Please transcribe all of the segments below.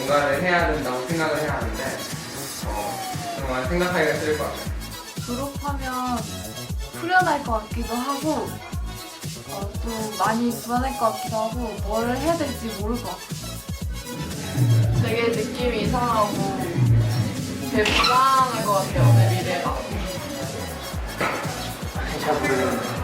뭔가를 해야 된다고 생각을 해야 하는데 정말 생각하기가 싫을 것 같아요. 졸업하면 후련할 것 같기도 하고 또 많이 불안할 것 같기도 하고 뭘 해야 될지 모를 것 같아요. 되게 느낌이 이상하고 되게 불안할 것 같아요, 내 미래가. 잘 모르겠는데.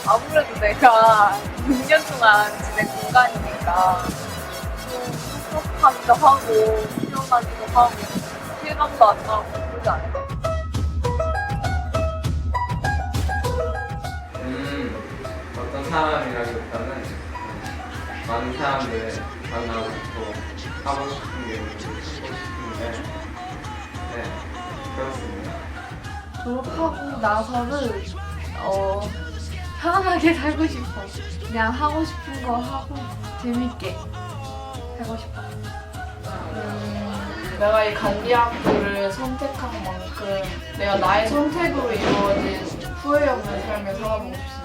아무래도 내가 6년 동안 지낸 공간이니까 좀 섭섭하기도 하고 불편하기도 하고 실감도 안 나고 그러지 않을까? 어떤 사람이라기보다는 많은 사람들 만나고 싶고 하고 싶은 게 있고 싶은데 네, 그렇습니다. 졸업하고 나서는 편안하게 살고 싶어. 그냥 하고 싶은 거 하고 재밌게 살고 싶어. 내가 이 간디학교를 선택한 만큼 내가 나의 선택으로 이루어진 후회 없는 삶을 살아보고 싶습니다.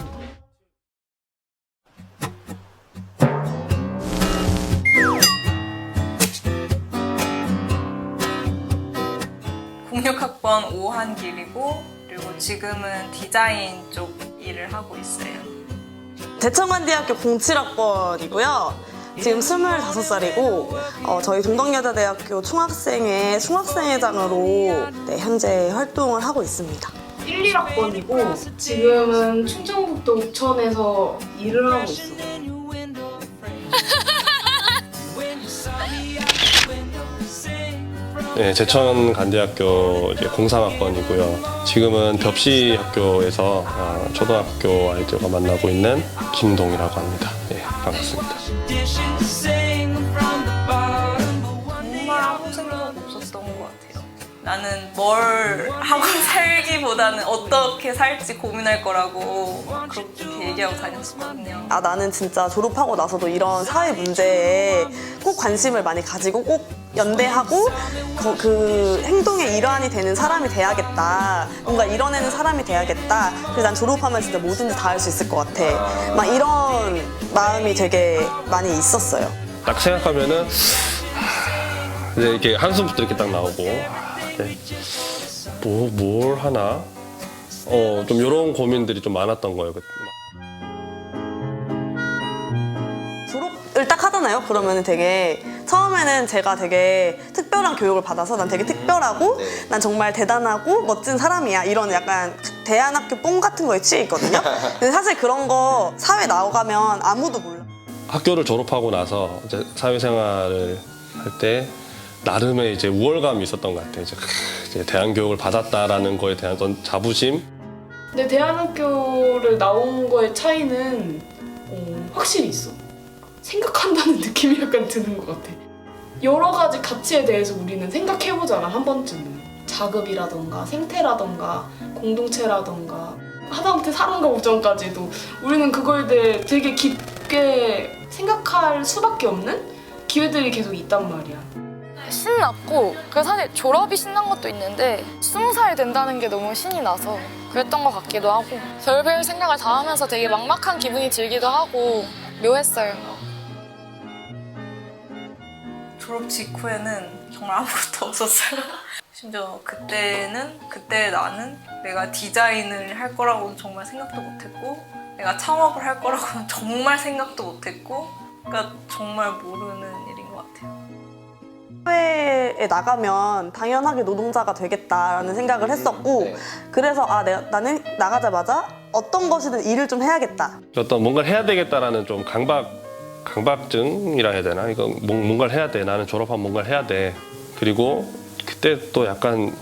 공육학번 5학년이고 그리고 지금은 디자인 쪽 일을 하고 있어요. 대청관대학교 07학번이고요. 지금 25살이고 저희 동덕여자대학교 총학생회 총학생회장으로 현재 활동을 하고 있습니다. 1, 1학번이고 지금은 충청북도 옥천에서 일을 하고 있어. 네, 제천간대학교 03학번이고요. 지금은 벽시학교에서 초등학교 아이들과 만나고 있는 김동이라고 합니다. 네, 반갑습니다. 정말 아무 생각 없었던 것 같아요. 나는 뭘 하고 살기보다는 어떻게 살지 고민할 거라고 그렇게 얘기하고 다녔었거든요. 나는 진짜 졸업하고 나서도 이런 사회 문제에 꼭 관심을 많이 가지고 꼭 연대하고 그 행동의 일환이 되는 사람이 돼야겠다. 뭔가 이뤄내는 사람이 돼야겠다. 그래서 난 졸업하면 진짜 뭐든지 다 할 수 있을 것 같아. 막 이런 마음이 되게 많이 있었어요. 딱 생각하면은 이제 이렇게 한숨부터 이렇게 딱 나오고 뭘 하나? 좀 이런 고민들이 좀 많았던 거예요. 졸업을 딱 하잖아요. 그러면 되게 처음에는 제가 되게 특별한 교육을 받아서 난 되게 특별하고 난 정말 대단하고 멋진 사람이야 이런 약간 대안학교 뽕 같은 거에 취해 있거든요. 근데 사실 그런 거 사회 나가면 아무도 몰라. 학교를 졸업하고 나서 이제 사회생활을 할 때 나름의 이제 우월감이 있었던 것 같아요. 이제 대안교육을 받았다라는 거에 대한 어떤 자부심. 근데 대안학교를 나온 거의 차이는 확실히 있어. 생각한다는 느낌이 약간 드는 것 같아. 여러 가지 가치에 대해서 우리는 생각해보잖아, 한 번쯤은. 자급이라던가 생태라던가 공동체라던가 하다못해 사랑과 우정까지도 우리는 그거에 대해 되게 깊게 생각할 수밖에 없는 기회들이 계속 있단 말이야. 신났고 사실 졸업이 신난 것도 있는데 20살 된다는 게 너무 신이 나서 그랬던 것 같기도 하고 별별 생각을 다 하면서 되게 막막한 기분이 들기도 하고 묘했어요. 졸업 직후에는 정말 아무것도 없었어요. 심지어 그때 나는 내가 디자인을 할 거라고는 정말 생각도 못했고 내가 창업을 할 거라고는 정말 생각도 못했고 그러니까 정말 모르는 일인 것 같아요. 사회에 나가면 당연하게 노동자가 되겠다라는 생각을 했었고 그래서 나는 나가자마자 어떤 것이든 일을 좀 해야겠다. 어떤 뭔가를 해야 되겠다라는 좀 강박증이라 해야 되나? 이거 뭔가를 해야 돼. 나는 졸업하면 뭔가를 해야 돼. 그리고 그때 또 약간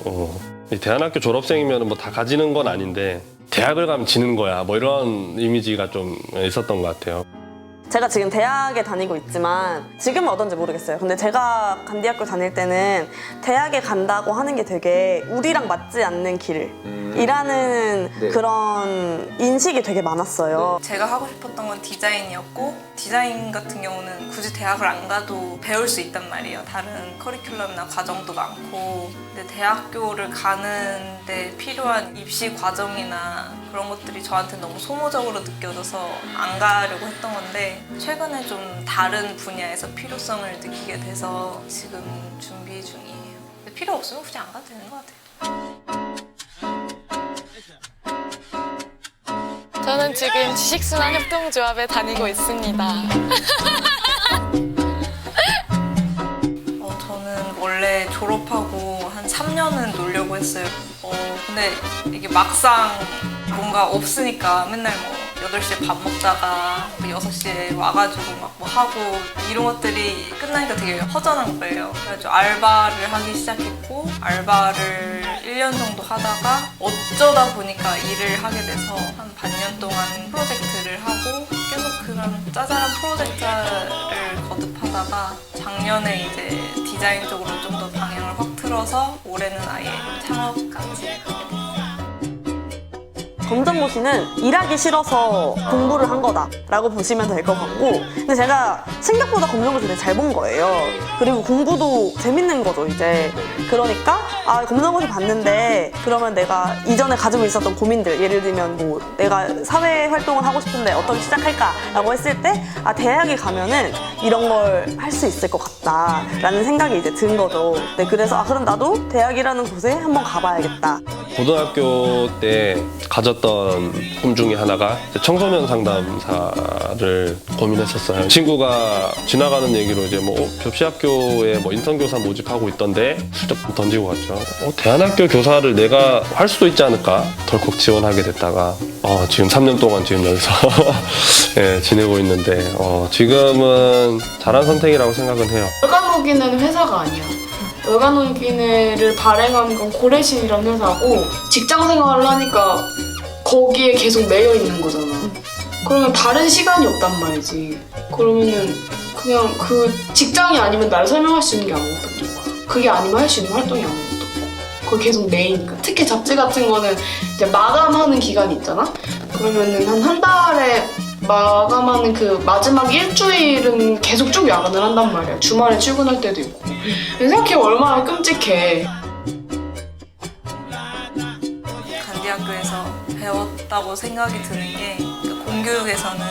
대안학교 졸업생이면 뭐 다 가지는 건 아닌데 대학을 가면 지는 거야. 뭐 이런 이미지가 좀 있었던 것 같아요. 제가 지금 대학에 다니고 있지만 지금은 어떤지 모르겠어요. 근데 제가 간디학교 다닐 때는 대학에 간다고 하는 게 되게 우리랑 맞지 않는 길이라는 그런 인식이 되게 많았어요. 제가 하고 싶었던 건 디자인이었고 디자인 같은 경우는 굳이 대학을 안 가도 배울 수 있단 말이에요. 다른 커리큘럼이나 과정도 많고 근데 대학교를 가는데 필요한 입시 과정이나 그런 것들이 저한테 너무 소모적으로 느껴져서 안 가려고 했던 건데 최근에 좀 다른 분야에서 필요성을 느끼게 돼서 지금 준비 중이에요. 근데 필요 없으면 굳이 안 가도 되는 것 같아요. 저는 지금 지식순환협동조합에 다니고 있습니다. 저는 원래 졸업하고 한 3년은 놀려고 했어요. 근데 이게 막상 뭔가 없으니까 맨날 뭐 8시에 밥 먹다가 6시에 와가지고 막 뭐 하고 이런 것들이 끝나니까 되게 허전한 거예요. 그래가지고 알바를 하기 시작했고 알바를 1년 정도 하다가 어쩌다 보니까 일을 하게 돼서 한 반년 동안 프로젝트를 하고 계속 그런 짜잘한 프로젝트를 거듭하다가 작년에 이제 디자인 쪽으로 좀 더 방향을 확 틀어서 올해는 아예 창업까지 하게 됐어요. 검정고시는 일하기 싫어서 공부를 한 거다라고 보시면 될 것 같고, 근데 제가 생각보다 검정고시를 잘 본 거예요. 그리고 공부도 재밌는 거죠, 이제. 그러니까 검정고시 봤는데 그러면 내가 이전에 가지고 있었던 고민들, 예를 들면 뭐 내가 사회 활동을 하고 싶은데 어떻게 시작할까라고 했을 때 대학에 가면은 이런 걸 할 수 있을 것 같다라는 생각이 이제 든 거죠. 네, 그래서 그럼 나도 대학이라는 곳에 한번 가봐야겠다. 고등학교 때 가졌던 꿈 중에 하나가 청소년 상담사를 고민했었어요. 친구가 지나가는 얘기로 이제 뭐 접시학교에 뭐 인턴 교사 모집하고 있던데 슬쩍 던지고 갔죠. 대안학교 교사를 내가 할 수도 있지 않을까? 덜컥 지원하게 됐다가 지금 3년 동안 지금 여기서 네, 지내고 있는데 지금은 잘한 선택이라고 생각은 해요. 월간호기는 회사가 아니야. 월간호기를 발행한 건 고래신이라는 회사고 직장 생활을 하니까 거기에 계속 매여 있는 거잖아. 그러면 다른 시간이 없단 말이지. 그러면은 그냥 그 직장이 아니면 나를 설명할 수 있는 게 아무것도 없는 거야. 그게 아니면 할 수 있는 활동이 아무것도 없고. 거기 계속 매이니까. 특히 잡지 같은 거는 이제 마감하는 기간이 있잖아. 그러면은 한 달에 마감하는 그 마지막 일주일은 계속 쭉 야근을 한단 말이야. 주말에 출근할 때도 있고. 생각해보면 얼마나 끔찍해. 간디학교에서 배웠다고 생각이 드는 게 공교육에서는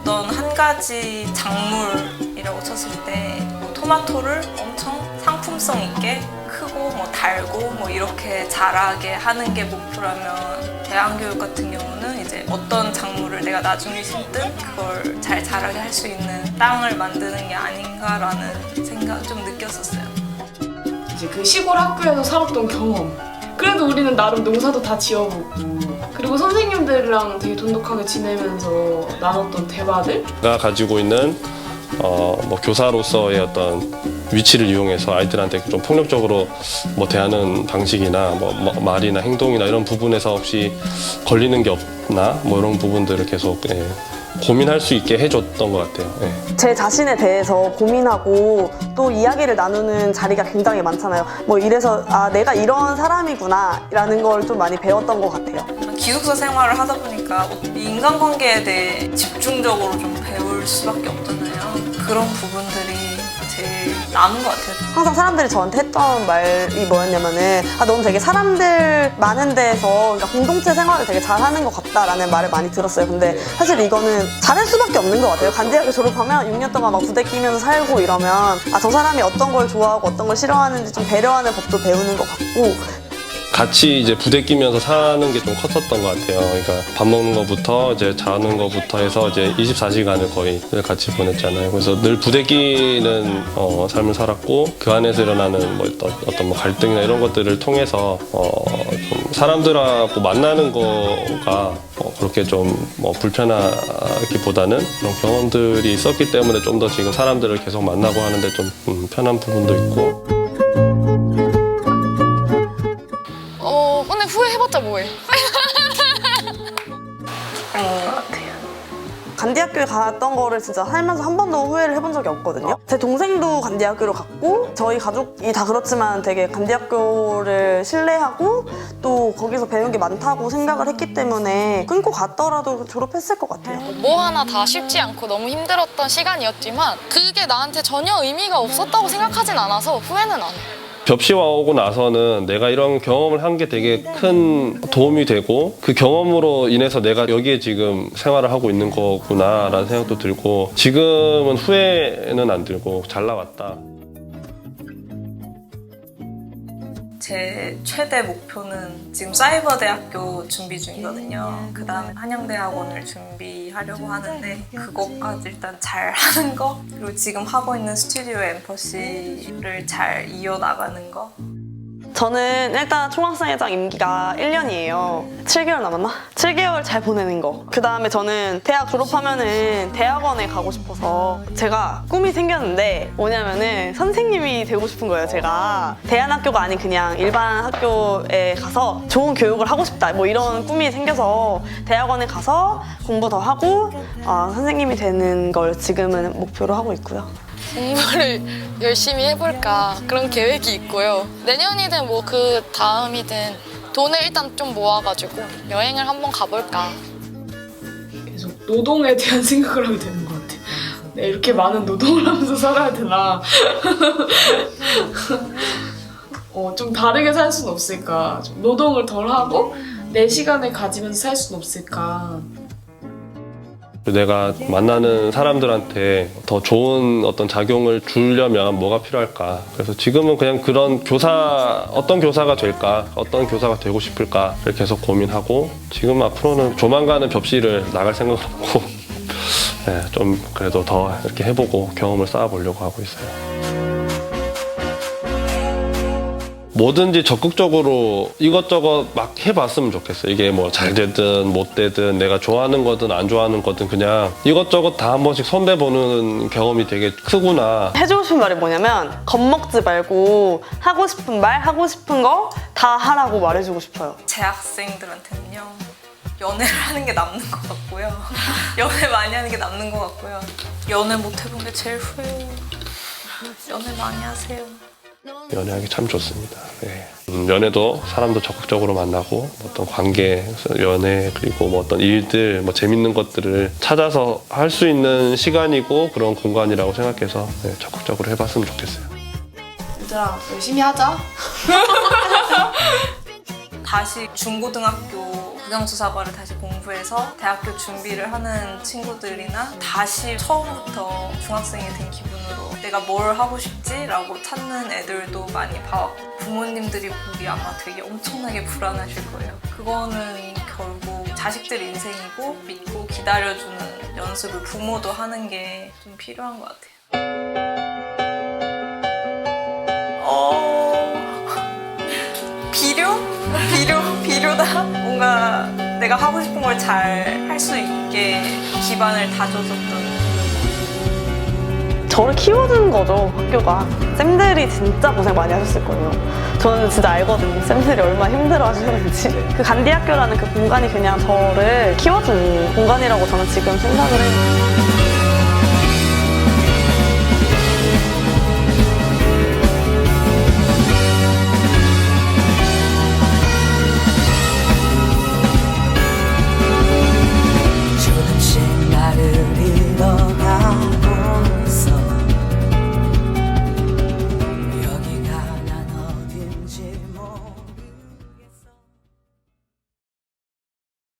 어떤 한 가지 작물이라고 쳤을 때 토마토를 엄청 상품성 있게 크고 뭐 달고 뭐 이렇게 자라게 하는 게 목표라면 대안교육 같은 경우는 이제 어떤 작물을 내가 나중에 심든 그걸 잘 자라게 할 수 있는 땅을 만드는 게 아닌가라는 생각 좀 느꼈었어요. 이제 그 시골 학교에서 살았던 경험. 그래도 우리는 나름 농사도 다 지어보고 그리고 선생님들이랑 되게 돈독하게 지내면서 나눴던 대화들? 내가 가지고 있는 뭐 교사로서의 어떤 위치를 이용해서 아이들한테 좀 폭력적으로 뭐 대하는 방식이나 뭐 말이나 행동이나 이런 부분에서 혹시 걸리는 게 없나 뭐 이런 부분들을 계속 고민할 수 있게 해줬던 것 같아요. 제 자신에 대해서 고민하고 또 이야기를 나누는 자리가 굉장히 많잖아요. 뭐 이래서 내가 이런 사람이구나 라는 걸 좀 많이 배웠던 것 같아요. 기숙사 생활을 하다 보니까 인간관계에 대해 집중적으로 좀 배울 수밖에 없잖아요. 그런 부분들이 제일 남은 것 같아요. 항상 사람들이 저한테 했던 말이 뭐였냐면은 넌 되게 사람들 많은 데에서 그러니까 공동체 생활을 되게 잘하는 것 같다라는 말을 많이 들었어요. 근데 사실 이거는 잘할 수밖에 없는 것 같아요. 간디학교 졸업하면 6년 동안 막 부대 끼면서 살고 이러면 저 사람이 어떤 걸 좋아하고 어떤 걸 싫어하는지 좀 배려하는 법도 배우는 것 같고 같이 이제 부대 끼면서 사는 게 좀 컸었던 것 같아요. 그러니까 밥 먹는 것부터 이제 자는 것부터 해서 이제 24시간을 거의 같이 보냈잖아요. 그래서 늘 부대 끼는 삶을 살았고 그 안에서 일어나는 뭐 어떤 뭐 갈등이나 이런 것들을 통해서 좀 사람들하고 만나는 거가 그렇게 좀 뭐 불편하기보다는 그런 경험들이 있었기 때문에 좀 더 지금 사람들을 계속 만나고 하는데 좀 편한 부분도 있고. 근데 후회해봤자 뭐해? 간디학교에 갔던 거를 진짜 살면서 한 번도 후회를 해본 적이 없거든요. 제 동생도 간디학교로 갔고 저희 가족이 다 그렇지만 되게 간디학교를 신뢰하고 또 거기서 배운 게 많다고 생각을 했기 때문에 끊고 갔더라도 졸업했을 것 같아요. 뭐 하나 다 쉽지 않고 너무 힘들었던 시간이었지만 그게 나한테 전혀 의미가 없었다고 생각하진 않아서 후회는 안 해. 접시와 오고 나서는 내가 이런 경험을 한 게 되게 큰 도움이 되고 그 경험으로 인해서 내가 여기에 지금 생활을 하고 있는 거구나라는 생각도 들고 지금은 후회는 안 들고 잘 나왔다. 제 최대 목표는 지금 사이버대학교 준비 중이거든요. 그 다음에 한양대학원을 준비하려고 하는데 그것까지 일단 잘 하는 거, 그리고 지금 하고 있는 스튜디오 엠퍼시를 잘 이어나가는 거. 저는 일단 총학생회장 임기가 1년이에요. 7개월 남았나? 7개월 잘 보내는 거. 그 다음에 저는 대학 졸업하면은 대학원에 가고 싶어서 제가 꿈이 생겼는데 뭐냐면은 선생님이 되고 싶은 거예요, 제가. 대안학교가 아닌 그냥 일반 학교에 가서 좋은 교육을 하고 싶다. 뭐 이런 꿈이 생겨서 대학원에 가서 공부 더 하고 선생님이 되는 걸 지금은 목표로 하고 있고요. 공부를 열심히 해볼까 그런 계획이 있고요. 내년이든 뭐 그 다음이든 돈을 일단 좀 모아가지고 여행을 한번 가볼까. 계속 노동에 대한 생각을 하게 되는 것 같아. 내가 이렇게 많은 노동을 하면서 살아야 되나? 좀 다르게 살 수는 없을까? 좀 노동을 덜 하고 내 시간을 가지면서 살 수는 없을까? 내가 만나는 사람들한테 더 좋은 어떤 작용을 주려면 뭐가 필요할까? 그래서 지금은 그냥 그런 어떤 교사가 될까? 어떤 교사가 되고 싶을까를 계속 고민하고 지금 앞으로는 조만간은 접시를 나갈 생각은 없고 네, 좀 그래도 더 이렇게 해보고 경험을 쌓아보려고 하고 있어요. 뭐든지 적극적으로 이것저것 막 해봤으면 좋겠어요. 이게 뭐 잘 되든 못 되든 내가 좋아하는 거든 안 좋아하는 거든 그냥 이것저것 다 한 번씩 손대보는 경험이 되게 크구나. 해주고 싶은 말이 뭐냐면 겁먹지 말고 하고 싶은 말, 하고 싶은 거 다 하라고 말해주고 싶어요. 재학생들한테는요, 연애를 하는 게 남는 것 같고요. 연애 많이 하는 게 남는 것 같고요. 연애 못 해본 게 제일 후회해요. 연애 많이 하세요. 연애하기 참 좋습니다. 네. 연애도 사람도 적극적으로 만나고 어떤 관계, 연애 그리고 뭐 어떤 일들, 뭐 재밌는 것들을 찾아서 할 수 있는 시간이고 그런 공간이라고 생각해서 네, 적극적으로 해봤으면 좋겠어요. 얘들아 열심히 하자. 다시 중고등학교 국영수사과를 다시 공부해서 대학교 준비를 하는 친구들이나 다시 처음부터 중학생이 된 기분으로 내가 뭘 하고 싶지? 라고 찾는 애들도 많이 봐왔고 부모님들이 보기 아마 되게 엄청나게 불안하실 거예요. 그거는 결국 자식들 인생이고 믿고 기다려주는 연습을 부모도 하는 게 좀 필요한 것 같아요. 비료다? 뭔가 내가 하고 싶은 걸 잘 할 수 있게 기반을 다져줬던. 저를 키워주는 거죠, 학교가. 쌤들이 진짜 고생 많이 하셨을 거예요. 저는 진짜 알거든요, 쌤들이 얼마나 힘들어 하시는지. 그 간디학교라는 그 공간이 그냥 저를 키워주는 공간이라고 저는 지금 생각을 해요.